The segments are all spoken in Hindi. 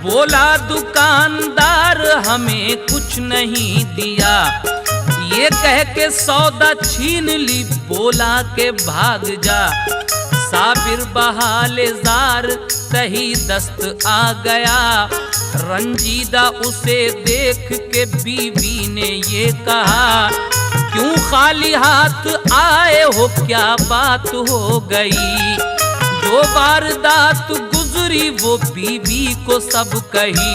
बोला दुकानदार हमें कुछ नहीं दिया, ये कह के सौदा छीन ली, बोला के भाग जा। साबिर बहाले जार सही दस्त आ गया, रंजीदा उसे देख के बीवी ने ये कहा, क्यों खाली हाथ आए हो, क्या बात हो गई। जो वारदात गुजरी वो बीवी को सब कही।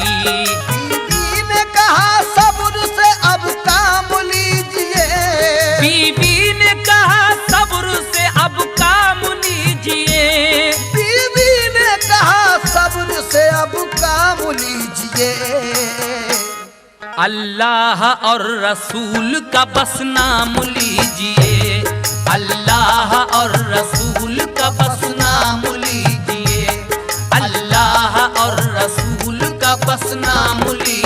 बीवी ने कहा सब्र से अब काम लीजिए, बीवी ने कहा सब्र से अब काम लीजिए, बीवी ने कहा सब्र से अब काम लीजिए। अल्लाह और रसूल का बस नाम लीजिए, अल्लाह और रसूल का बस नाम लीजिए, अल्लाह और रसूल का बस नाम लीजिए।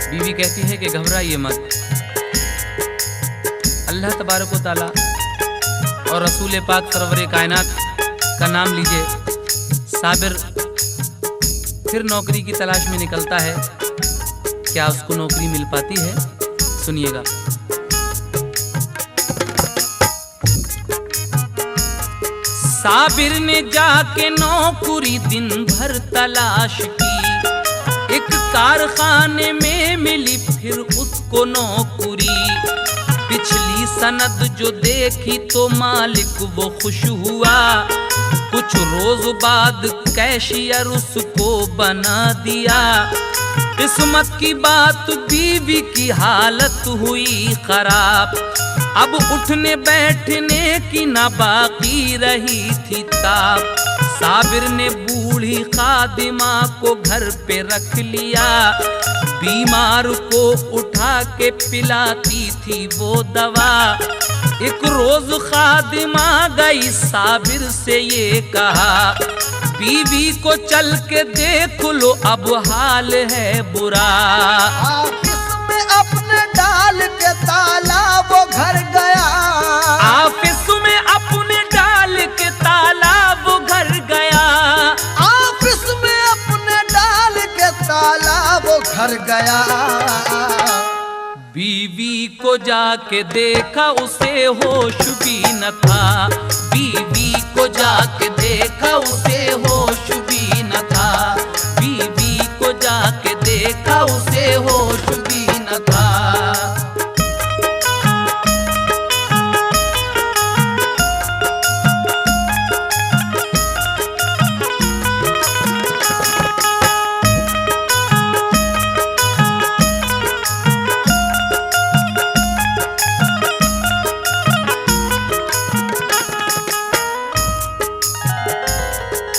बीवी कहती है कि घबराइए मत, अल्लाह तबारक व तआला और रसूल पाक सरवरे कायनात का नाम लीजिए। साबिर फिर नौकरी की तलाश में निकलता है, क्या उसको नौकरी मिल पाती है? सुनिएगा। साबिर ने जाके नौकरी दिन भर तलाश की, एक कारखाने में मिली फिर उसको नौकरी। पिछली सनद जो देखी तो मालिक वो खुश हुआ, कुछ रोज बाद कैशियर उसको बना दिया। किस्मत की बात बीवी की हालत हुई खराब, अब उठने बैठने की ना बाकी रही थी ताब। साबिर ने बूढ़ी खादिमा को घर पे रख लिया, बीमार को उठा के पिलाती थी वो दवा। एक रोज खादिमा गई साबिर से ये कहा, बीवी को चल के देख लो अब हाल है बुरा। ऑफिस में अपने डाल के ताला वो घर गया, ऑफिस में अपने डाल के ताला वो घर गया, ऑफिस में अपने डाल के ताला वो घर गया। बीवी को जाके देखा उसे होश भी न था, बीवी को जाके देखा उसे होश भी न था, बीवी को जाके देखा उसे होश भी न था।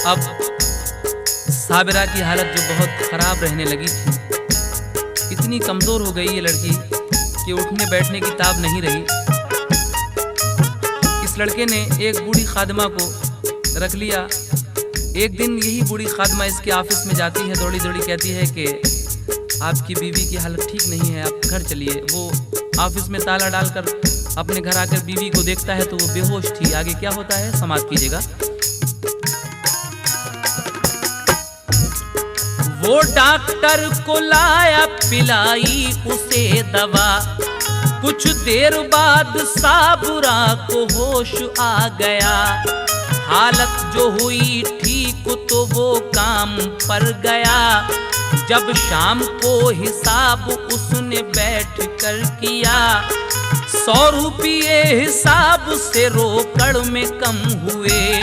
अब साबिरा की हालत जो बहुत खराब रहने लगी थी, इतनी कमजोर हो गई ये लड़की कि उठने बैठने की ताब नहीं रही। इस लड़के ने एक बूढ़ी खादिमा को रख लिया। एक दिन यही बूढ़ी खादिमा इसके ऑफिस में जाती है, दौड़ी दौड़ी कहती है कि आपकी बीवी की हालत ठीक नहीं है, आप घर चलिए। वो ऑफिस में ताला डालकर अपने घर आकर बीवी को देखता है तो वो बेहोश थी। आगे क्या होता है समाप्त कीजिएगा। वो डॉक्टर को लाया, पिलाई उसे दवा। कुछ देर बाद साबुरा को होश आ गया। हालत जो हुई ठीक तो वो काम पर गया। जब शाम को हिसाब उसने बैठ कर किया, 100 रुपये हिसाब से रोकड़ में कम हुए।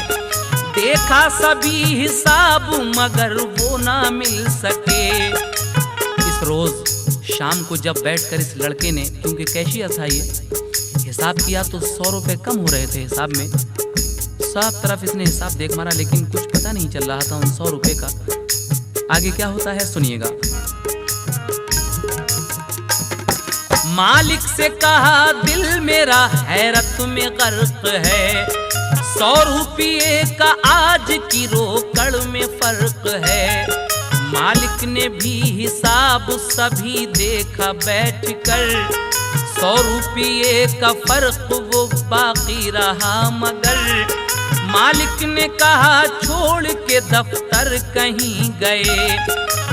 देखा सभी हिसाब मगर वो ना मिल सके। इस रोज शाम को जब बैठकर इस लड़के ने, क्योंकि कैशियर था ये, हिसाब किया तो 100 रुपये कम हो रहे थे हिसाब में। सब तरफ इसने हिसाब देख मारा लेकिन कुछ पता नहीं चल रहा था उन 100 रुपये का। आगे क्या होता है सुनिएगा। मालिक से कहा दिल मेरा हैरत में गर्क है, 100 रुपये का आज की रोकड़ में फर्क है। मालिक ने भी हिसाब सभी देखा बैठकर, 100 रुपये का फर्क वो बाकी रहा मगर। मालिक ने कहा छोड़ के दफ्तर कहीं गए,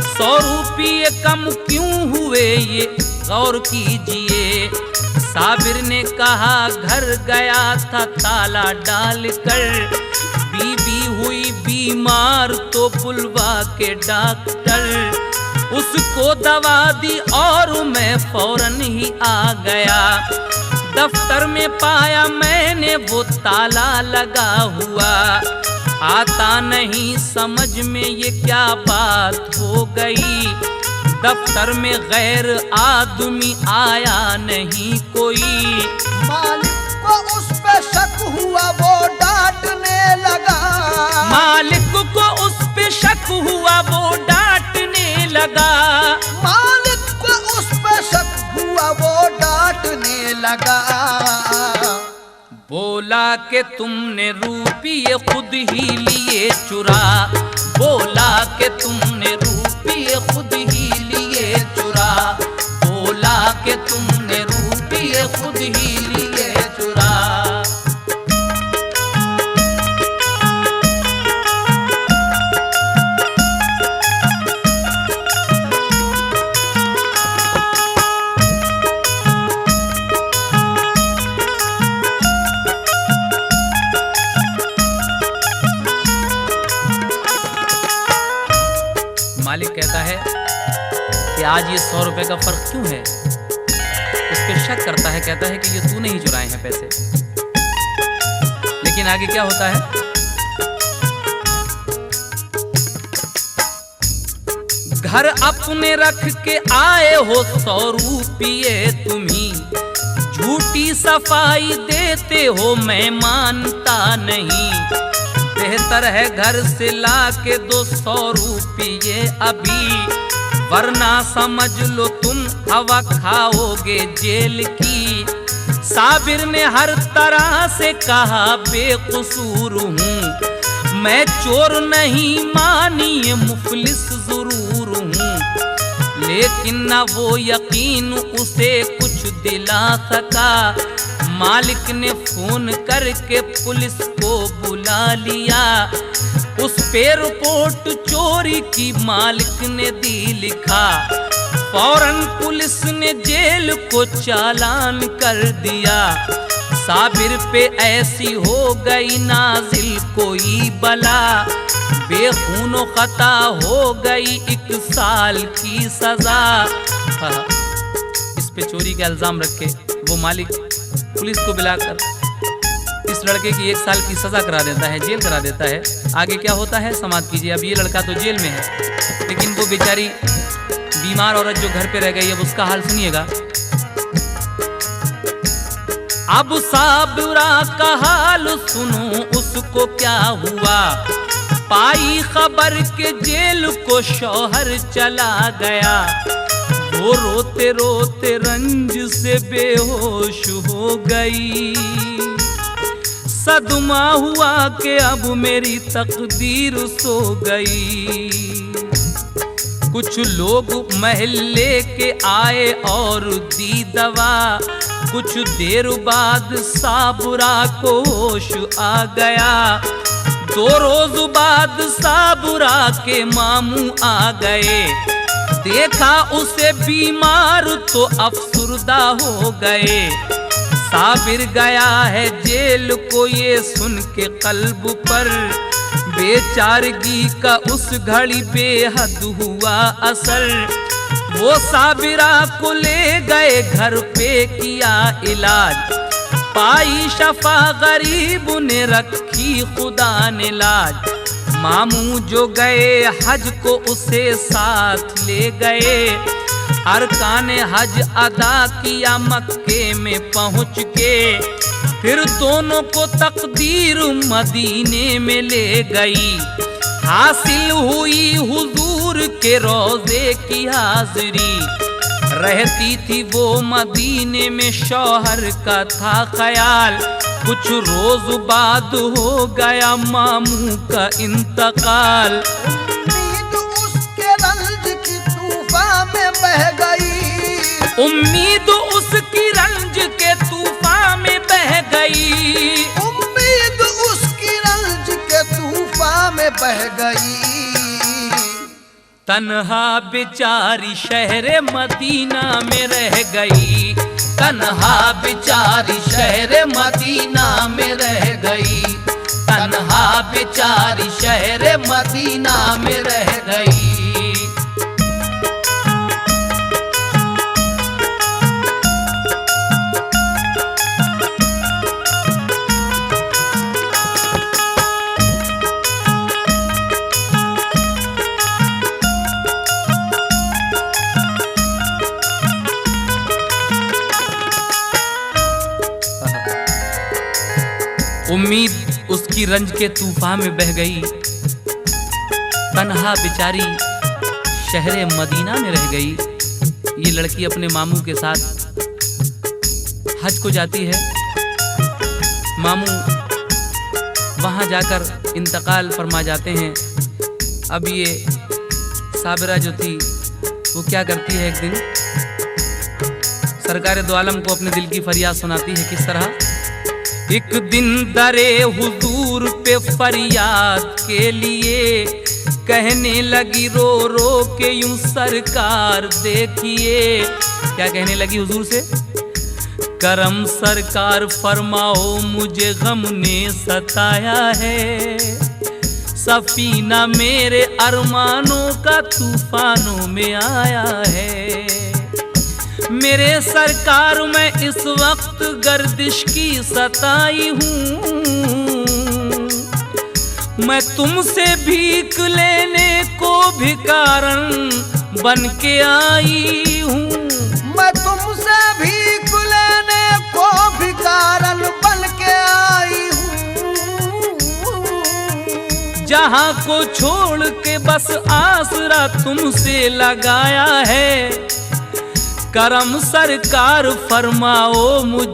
100 रुपये कम क्यों हुए ये गौर कीजिए। साबिर ने कहा घर गया था ताला डालकर, बीवी हुई बीमार तो बुलवा के डॉक्टर, उसको दवा दी और मैं फौरन ही आ गया। दफ्तर में पाया मैंने वो ताला लगा हुआ, आता नहीं समझ में ये क्या बात हो गई। दफ्तर में गैर आदमी आया नहीं कोई, मालिक को उस पे शक हुआ वो डांटने लगा। मालिक को उस पे शक हुआ वो डांटने लगा। मालिक को उस पे शक हुआ वो डांटने लगा। बोला कि तुमने रुपये खुद ही लिए चुरा, बोला कि तुमने रुपये खुद ही लिए चुरा, बोला कि तुमने रुपये खुद ही लिए चुरा। मालिक कहता है कि आज ये 100 रुपए का फर्क क्यों है। उस पे शक करता है, कहता है कि ये तूने ही चुराए हैं पैसे। लेकिन आगे क्या होता है, घर अपने रख के आए हो 100 रुपये तुम्ही, झूठी सफाई देते हो मैं मानता नहीं। बेहतर है घर से ला के 200 रुपये अभी, वरना समझ लो तुम हवा खाओगे जेल की। साबिर ने हर तरह से कहा बेकसूर हूँ मैं, चोर नहीं मानिए मुफलिस जरूर हूँ। लेकिन न वो यकीन उसे कुछ दिला सका, मालिक ने फोन करके पुलिस को बुला लिया। उस पे रिपोर्ट चोरी की मालिक ने दी लिखा, फौरन पुलिस ने जेल को चालान कर दिया। साबिर पे ऐसी हो गई नाजिल कोई बला, बेखूनो खता हो गई 1 साल की सजा। इस पे चोरी का इल्जाम रख के वो मालिक पुलिस को बुलाकर इस लड़के की 1 साल की सजा करा देता है, जेल करा देता है। आगे क्या होता है समाप्त कीजिए। अब ये लड़का तो जेल में है, लेकिन वो बेचारी बीमार औरत जो घर पे रह गई, अब उसका हाल सुनिएगा। अब साबिरा का हाल सुनो उसको क्या हुआ, पाई खबर के जेल को शौहर चला गया। वो रोते रोते रंज से बेहोश हो गई, सदमा हुआ कि अब मेरी तकदीर सो गई। कुछ लोग महल्ले के आए और दी दवा, कुछ देर बाद साबुरा को होश आ गया। 2 रोज बाद साबुरा के मामू आ गए, देखा उसे बीमार तो अफसुर्दा हो गए। साबिर गया है जेल को ये सुन के कल्ब पर, बेचारगी का उस घड़ी बेहद हुआ असर। वो साबिरा को ले गए घर पे किया इलाज, पाई शफा गरीब ने रखी खुदा ने लाज। मामू जो गए हज को उसे साथ ले गए, अरकान हज अदा किया मक्के में पहुँच के। फिर दोनों को तकदीर मदीने में ले गई, हासिल हुई हुजूर के रोजे की हाजिरी। रहती थी वो मदीने में, शौहर का था ख्याल। कुछ रोज बाद हो गया मामू का इंतकाल। उम्मीद उसके रंज की तूफान में बह गई, उम्मीद उसकी रंज के तूफान में बह गई, उम्मीद उसकी रंज के तूफान में बह गई। तन्हा बेचारी शहर मदीना में रह गई, तन्हा बेचारी शहर मदीना में रह गई, तन्हा बेचारी शहर मदीना में रह गई। उम्मीद उसकी रंज के तूफान में बह गई, तन्हा बेचारी शहर मदीना में रह गई। ये लड़की अपने मामू के साथ हज को जाती है। मामू वहां जाकर इंतकाल फरमा जाते हैं। अब ये साबिरा जो थी वो क्या करती है, एक दिन सरकार दो आलम को अपने दिल की फरियाद सुनाती है। किस तरह? एक दिन दरे हुजूर पे फरियाद के लिए कहने लगी रो रो के यूं सरकार देखिए। क्या कहने लगी हुजूर से? करम सरकार फरमाओ मुझे गम ने सताया है, सफीना मेरे अरमानों का तूफानों में आया है। मेरे सरकार मैं इस वक्त गर्दिश की सताई हूँ, मैं तुमसे भीख लेने को भिखारन बन के आई हूँ, मैं तुमसे भीख लेने को भिखारन बन के आई हूँ। जहाँ को छोड़ के बस आसरा तुमसे लगाया है, करम सरकार फरमाओ मुझे